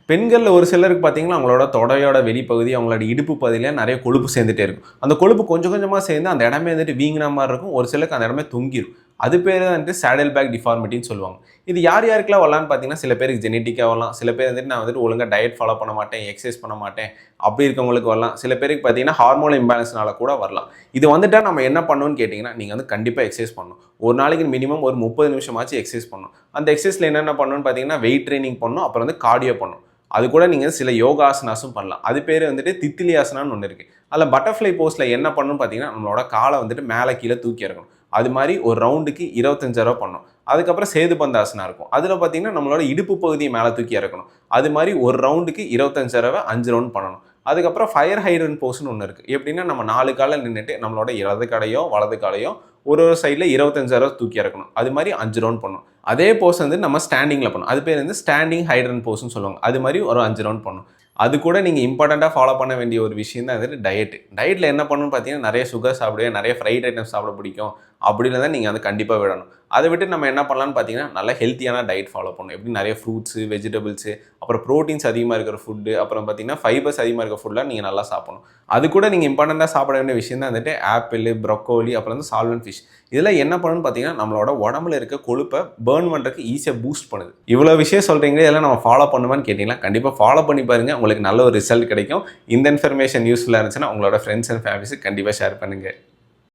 பெண்கள்ல ஒரு சிலருக்கு பார்த்தீங்கன்னா, அவங்களோட தொடையோட வெளிப்பகுதி, அவங்களோட இடுப்பு பகுதியில நெறைய கொழுப்பு சேர்ந்துட்டே இருக்கும். அந்த கொழுப்பு கொஞ்சம் கொஞ்சமா சேர்ந்து அந்த இடமே வந்துட்டு வீங்கின மாரி இருக்கும். ஒரு சிலருக்கு அந்த இடமே தொங்கிரும். அது பேரு வந்துட்டு சேடில் பேக் டிஃபார்மிட்டின்னு சொல்லுவாங்க. இது யார் யாருக்கெல்லாம் வரலான்னு பார்த்தீங்கன்னா, சில பேருக்கு ஜெனடிக்கா வரலாம். சில பேர் வந்துட்டு நான் வந்துட்டு ஒழுங்கா டயட் ஃபாலோ பண்ண மாட்டேன், எக்சர்சைஸ் பண்ண மாட்டேன். அப்படி இருக்கவங்களுக்கு வரலாம். சில பேருக்கு பார்த்தீங்கன்னா, ஹார்மோன் இம்பேலன்ஸ்னால கூட வரலாம். இது வந்துட்டா நம்ம என்ன பண்ணணும்னு கேட்டீங்கன்னா, நீங்க வந்து கண்டிப்பா எக்சர்சைஸ் பண்ணணும். ஒரு நாளைக்கு மினிமம் ஒரு 30 நிமிஷமாச்சும் எக்சர்சைஸ் பண்ணணும். அந்த எக்சர்சைஸ்ல என்னென்ன பண்ணணும்னு பார்த்தீங்கன்னா, வெயிட் ட்ரெய்னிங் பண்ணணும். அப்புறம் வந்து கார்டியோ பண்ணணும். அது கூட நீங்க சில யோகாசனாஸும் பண்ணலாம். அது பேரு வந்துட்டு தித்திலி ஆசனான்னு ஒண்ணு இருக்கு. அதுல பட்டர்ஃப்ளை போஸ்ல என்ன பண்ணணும்னு பார்த்தீங்கன்னா, நம்மளோட கால வந்துட்டு மேல கீழ தூக்கி இறக்கணும். அது மாரி ஒரு ரவுண்டுக்கு 25 தடவ பண்ணணும். அதுக்கப்புறம் சேதுபந்தாசனா இருக்கும். அதுல பார்த்தீங்கன்னா, நம்மளோட இடுப்பு பகுதிய மேல தூக்கி இறக்கணும். அது மாரி ஒரு ரவுண்டுக்கு 25 தடவ 5 ரவுண்ட் பண்ணணும். அதுக்கப்புறம் ஃபயர் ஹைட்ரன்ட் போஸ்ன்னு ஒண்ணு இருக்கு. எப்படின்னா, நம்ம 4 கால்ல நின்னுட்டு நம்மளோட இடது காலையோ, வலது காலையோ ஒரு சைடுல 25 தடவ தூக்கி இறக்கணும். அது மாரி 5 ரவுண்ட் பண்ணணும். அதே போஸ் வந்து நம்ம ஸ்டாண்டிங்ல பண்ணணும். அது பேர் வந்து ஸ்டாண்டிங் ஹைட்ரன்ட் போஸ்ன்னு சொல்லுவாங்க. அது மாரி ஒரு 5 ரவுண்ட் பண்ணணும். அது கூட நீங்க இம்பார்ட்டன்ட்டா ஃபாலோ பண்ண வேண்டிய ஒரு விஷயம் தான் வந்துட்டு டயட். டயட்ல என்ன பண்ணணும்னு பார்த்தீங்கன்னா, நெறைய சுகர் சாப்பிடுவேன், நெறைய ஃப்ரைட் ஐட்டம்ஸ் சாப்பிட பிடிக்கும். அப்படின்னு தான் நீங்க வந்து கண்டிப்பா விடணும். அத விட்டு நம்ம என்ன பண்ணலாம்னு பார்த்தீங்கன்னா, நல்ல ஹெல்த்தியான டயட் ஃபாலோ பண்ணணும். எப்படி நெறைய ஃப்ரூட்ஸ், வெஜிடபிள்ஸ், அப்புறம் புரோட்டீன்ஸ் அதிகமா இருக்கிற ஃபுட், அப்புறம் பார்த்தீங்கன்னா, ஃபைபர்ஸ் அதிகமா இருக்கிற ஃபுட்லாம் நீங்க நல்லா சாப்பிடணும். அது கூட நீங்க இம்பார்ட்டன்ட்டா சாப்பிட வேண்டிய விஷயம் தான் வந்துட்டு ஆப்பிள், ப்ரோக்கோலி, அப்புறம் வந்து சால்மன் ஃபிஷ். இதெல்லாம் என்ன பண்ணும்னு பார்த்தீங்கன்னா, நம்மளோட உடம்புல இருக்க கொழுப்ப பர்ன் பண்றதுக்கு ஈஸியா பூஸ்ட் பண்ணுது. இவ்வளோ விஷயம் சொல்றீங்களே, இதெல்லாம் நம்ம ஃபாலோ பண்ணுமான்னு கேட்டீங்கன்னா, கண்டிப்பா ஃபாலோ பண்ணி பாருங்க. உங்களுக்கு நல்ல ஒரு ரிசல்ட் கிடைக்கும். இந்த இன்ஃபர்மேஷன் யூஸ்ஃபுல்லா இருந்துச்சுன்னா, உங்களோட ஃப்ரெண்ட்ஸ் அண்ட் ஃபேமிலிஸ்க்கு கண்டிப்பா ஷேர் பண்ணுங்க.